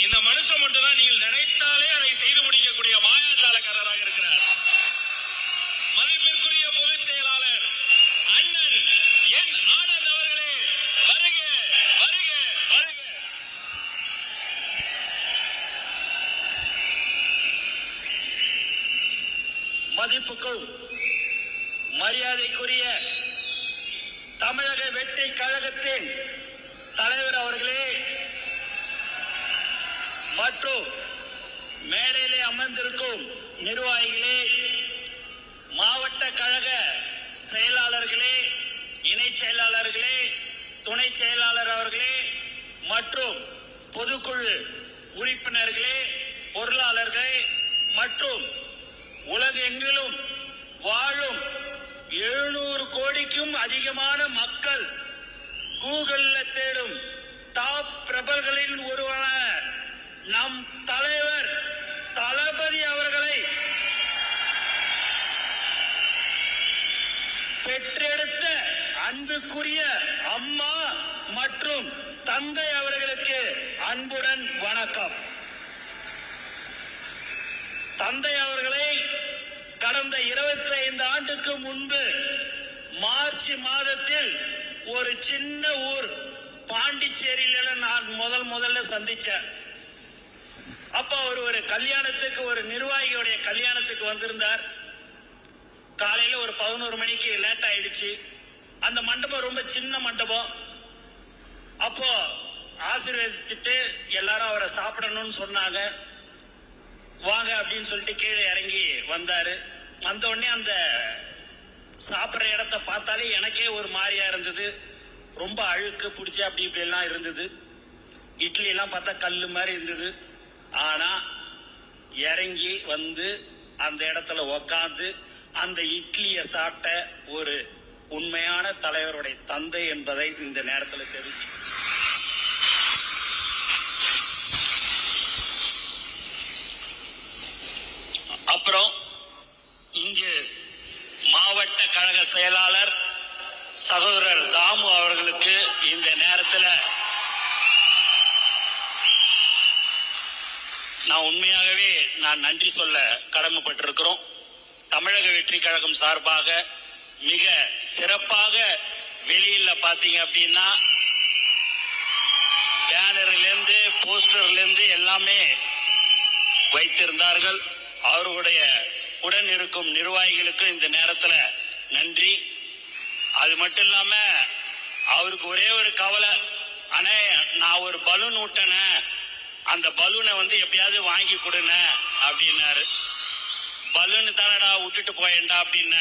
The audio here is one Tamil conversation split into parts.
இந்த மனுஷன் மட்டும்தான் நீங்கள் நினைத்தாலே அதை செய்து முடிக்கக்கூடிய மாயாஜாலக்காரராக இருக்கிறார். மதிப்பிற்குரிய பொதுச் செயலாளர் அண்ணன் என் ஆனந்த் அவர்களே, வருக வருக வருக. மதிப்புக்கும் மரியாதைக்குரிய தமிழக வெற்றி கழகத்தின் தலைவர் அவர்களே மற்றும் மேடையிலே அமர்ந்திருக்கும் நிர்வாகிகளே, மாவட்ட கழக செயலாளர்களே, இணை செயலாளர்களே, துணை செயலாளர் அவர்களே மற்றும் பொதுக்குழு உறுப்பினர்களே, பொருளாளர்களே மற்றும் உலகெங்கிலும் வாழும் 700 கோடிக்கும் அதிகமான மக்கள் கூகுள்ல தேடும் டாப் பிரபல்களில் ஒருவரான நம் தலைவர் தளபதி அவர்களை பெற்றெடுத்த அன்புக்குரிய அம்மா மற்றும் தந்தை அவர்களுக்கு அன்புடன் வணக்கம். தந்தை அவர்களை கடந்த 25 ஆண்டுக்கு முன்பு மார்ச் மாதத்தில் ஒரு சின்ன ஊர் பாண்டிச்சேரியில நான் முதல்ல சந்திச்சேன். அப்ப அவர் ஒரு கல்யாணத்துக்கு, ஒரு நிர்வாகியுடைய கல்யாணத்துக்கு வந்திருந்தார். காலையில ஒரு 11 மணிக்கு லேட் ஆயிடுச்சு. அந்த மண்டபம் ரொம்ப சின்ன மண்டபம். அப்போ ஆசீர்வதிச்சுட்டு எல்லாரும் அவரை சாப்பிடணும்னு சொன்னாங்க. வாங்க அப்படின்னு சொல்லிட்டு கீழே இறங்கி வந்தாரு. வந்த உடனே அந்த சாப்பிட்ற இடத்த பார்த்தாலே எனக்கே ஒரு மாதிரியா இருந்தது. ரொம்ப அழுக்கு பிடிச்சி அப்படி இப்படி எல்லாம் இருந்தது. இட்லி எல்லாம் பார்த்தா கல்லு மாதிரி இருந்தது. ஆனா இறங்கி வந்து அந்த இடத்துல உக்காந்து அந்த இட்லியை சாப்பிட்ட ஒரு உண்மையான தலைவருடைய தந்தை என்பதை இந்த நேரத்தில் தெரிவிச்சு. அப்புறம் இங்கு மாவட்ட கழக செயலாளர் சகோதரர் தாமு அவர்களுக்கு இந்த நேரத்தில் நான் உண்மையாகவே நன்றி சொல்ல கடமைப்பட்டிருக்கிறோம். தமிழக வெற்றி கழகம் சார்பாக மிக சிறப்பாக வெளியில பாத்தீங்க அப்படின்னா பேனர்ல இருந்து போஸ்டர்ல இருந்து எல்லாமே வைத்திருந்தார்கள். அவர்களுடைய உடன் இருக்கும் நிர்வாகிகளுக்கு இந்த நேரத்தில் நன்றி. அது மட்டும் இல்லாம அவருக்கு ஒரே ஒரு கவலை, அண்ணே நான் ஒரு பலூன் விட்டேன, அந்த பலூனை வந்து எப்படியாவது வாங்கி கொடுன அப்படின்னாரு. பலூனு தானடா விட்டுட்டு போயேன்டா அப்படின்ன.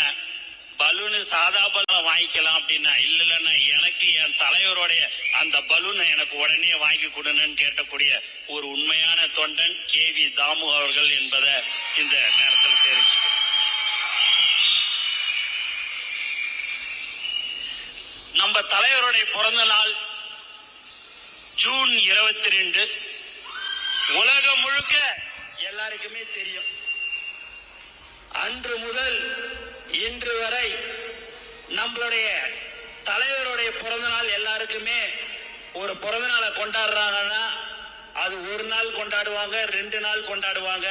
பலூனு சாதா பலூன் வாங்கிக்கலாம் அப்படின்னா, இல்லைன்னா எனக்கு என் தலைவருடைய அந்த பலூனை எனக்கு உடனே வாங்கி கொடுன்னு கேட்டக்கூடிய ஒரு உண்மையான தொண்டன் KV தாமு அவர்கள் என்பதை இந்த நேரத்தில் தெரிவிச்சு. நம்ம தலைவருடைய பிறந்த நாள் ஜூன் 22. உலகம் முழுக்க எல்லாருக்குமே தெரியும். அன்று முதல் இன்று வரை நம்மளுடைய தலைவருடைய பிறந்த நாள் எல்லாருக்குமே ஒரு பிறந்த நாளை கொண்டாடுறாங்கன்னா அது ஒரு நாள் கொண்டாடுவாங்க, 2 நாள் கொண்டாடுவாங்க.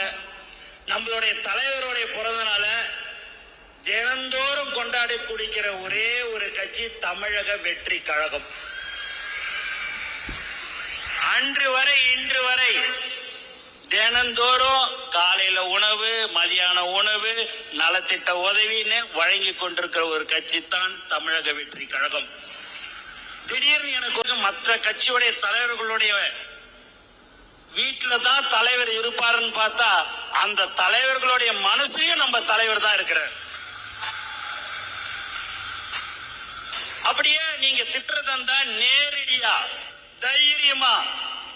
நம்மளுடைய தலைவருடைய பிறந்த நாளை தினந்தோறும் கொண்டாடி குடிக்கிற ஒரே ஒரு கட்சி தமிழக வெற்றி கழகம். அன்று வரை இன்று வரை தினந்தோறும் காலையில உணவு, மதியான உணவு, நலத்திட்ட உதவின்னு வழங்கி கொண்டிருக்கிற ஒரு கட்சி தான் தமிழக வெற்றி கழகம். திடீர்னு எனக்கு மற்ற கட்சியுடைய தலைவர்களுடைய வீட்டுல தான் தலைவர் இருப்பாருன்னு பார்த்தா அந்த தலைவர்களுடைய மனசுலயும் நம்ம தலைவர் தான் இருக்கிறார். அப்படியே நீங்க திட்டுறதா நேரடியா தைரியமா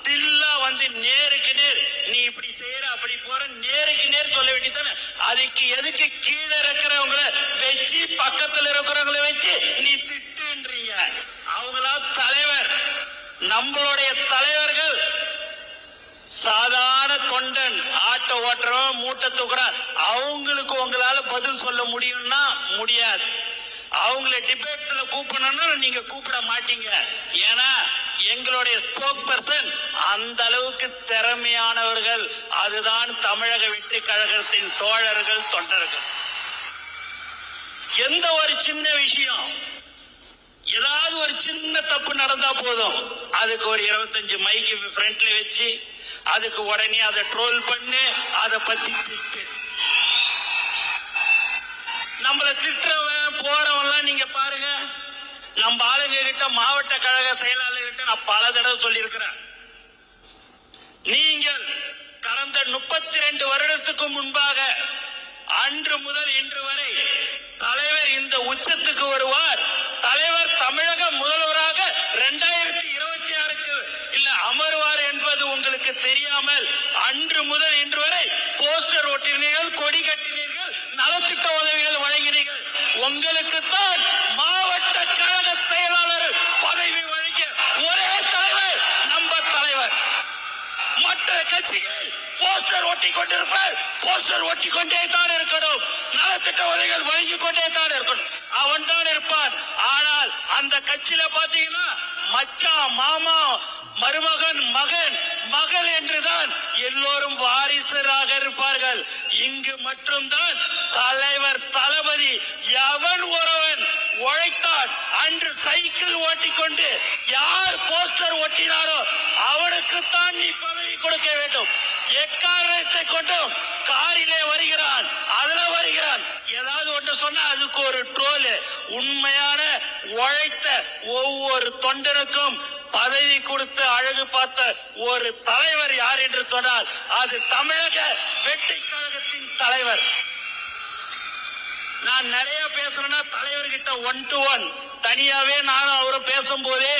தில்லா வந்து நேருக்கு நேர் நீ இப்படி செய்யற அப்படி போற நேருக்கு நேர் சொல்ல வேண்டியதானே. அதுக்கு எதுக்கு கீழே இருக்கிறவங்கள வச்சு பக்கத்துல இருக்கிறவங்கள வச்சு நீ திட்டுன்றீங்க? அவங்களா தலைவர். நம்மளுடைய தலைவர்கள் சாதாரண தொண்டன், ஆட்டோ ஓட்டுறோம், மூட்டை தூக்குறோம், அவங்களுக்கு உங்களால பதில் சொல்ல முடியும்னா முடியாது. அவங்களை டிபேட்ஸ்ல கூப்பிடணும்னா நீங்க கூப்பிட மாட்டீங்க. ஏன்னா எங்களுடைய ஸ்போக் பர்சன் அந்த அளவுக்கு திறமையானவர்கள். அதுதான் தமிழக வெற்றி கழகத்தின் தோழர்கள், தொண்டர்கள். எந்த ஒரு சின்ன விஷயம், ஏதாவது ஒரு சின்ன தப்பு நடந்தா போதும், அதுக்கு ஒரு 25 மைக்கு ஃப்ரண்ட்ல வச்சு அதுக்கு உடனே அதை ட்ரோல் பண்ணு, அதை பத்தி திட்டு. நம்மள திட்டுறவன் போறவன்லாம் நீங்க பாருங்க. நம்ம ஆளுங்க கிட்ட, மாவட்ட கழக செயலாளர் கிட்ட நான் பல தடவை சொல்லியிருக்கிறேன். நீங்கள் கடந்த 32 வருடத்துக்கு முன்பாக அன்று முதல் இன்று வரை தலைவர் இந்த உச்சத்துக்கு வருவார், தலைவர் தமிழக முதல்வராக 2026க்கு இல்ல அமர்வார் என்பது உங்களுக்கு தெரியாமல் அன்று முதல் இன்று வரை போஸ்டர் ஒட்டினீர்கள், கொடி கட்டினீர்கள், நலத்திட்ட உதவிகள் வழங்கினீர்கள். உங்களுக்கு தான் மாவட்ட கழக செயலாளர் பதவி வழங்கிய ஒரே தலைவர் நம்ம தலைவர். மற்ற கட்சிகள் போஸ்டர் ஒட்டி கொண்டிருப்பார், போஸ்டர் ஒட்டி கொண்டே தான் இருக்கணும், நலத்திட்ட உதவிகள் வழங்கி கொண்டே தான் இருக்கணும், அவன் தான் இருப்பான். ஆனால் அந்த கட்சியில பாத்தீங்கன்னா மச்சான், மாமா, மருமகன், மகன், மகள் என்றுதான் எல்லோரும் வாரிசராக இருப்பார்கள். இங்கு மட்டும்தான் தலைவர் தளபதி எவன் ஒருவன் உழைத்தான், அன்று சைக்கிள் ஓட்டிக்கொண்டு யார் போஸ்டர் ஒட்டினாரோ அவனுக்குத்தான் நீ பதவி கொடுக்க வேண்டும். எக்காரணத்தை கொண்டும் காரிலே வருகிறான், அதுல வருகிறான், ஏதாவது ஒன்று சொன்னா அதுக்கு ஒரு ட்ரோல். உண்மையான உழைத்த ஒவ்வொரு தொண்டனுக்கும் பதவி கொடுத்து அழகு பார்த்த ஒரு தலைவர் யார் என்று சொன்னால் அது தமிழக வெற்றி கழகத்தின் தலைவர். நான் நிறைய பேசுறேன்னா தலைவர்கிட்ட 1 to 1 தனியாவே நானும் அவரும் பேசும்போதே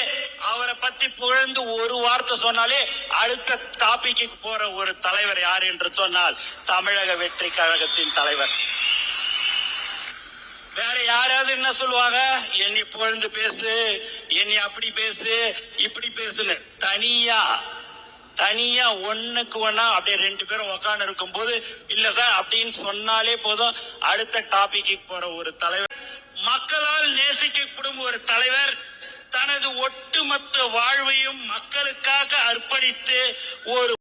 அவரை பத்தி புகழ்ந்து ஒரு வார்த்தை சொன்னாலே அடுத்த டாபிக்கு போற ஒரு தலைவர் யார் என்று சொன்னால் தமிழக வெற்றி கழகத்தின் தலைவர். வேற யாராவது என்ன சொல்லுவாங்க, என்னை புகழ்ந்து பேசு, என்னை அப்படி பேசு, இப்படி பேசுன்னு. தனியா ஒண்ணுக்கு ஒண்ணா அப்படியே 2 பேரும் உக்காந்து இருக்கும் போது இல்ல சார் அப்படின்னு சொன்னாலே போதும் அடுத்த டாபிக்கு போற ஒரு தலைவர். மக்களால் நேசிக்கப்படும் ஒரு தலைவர். தனது ஒட்டுமொத்த வாழ்வையும் மக்களுக்காக அர்ப்பணித்து ஒரு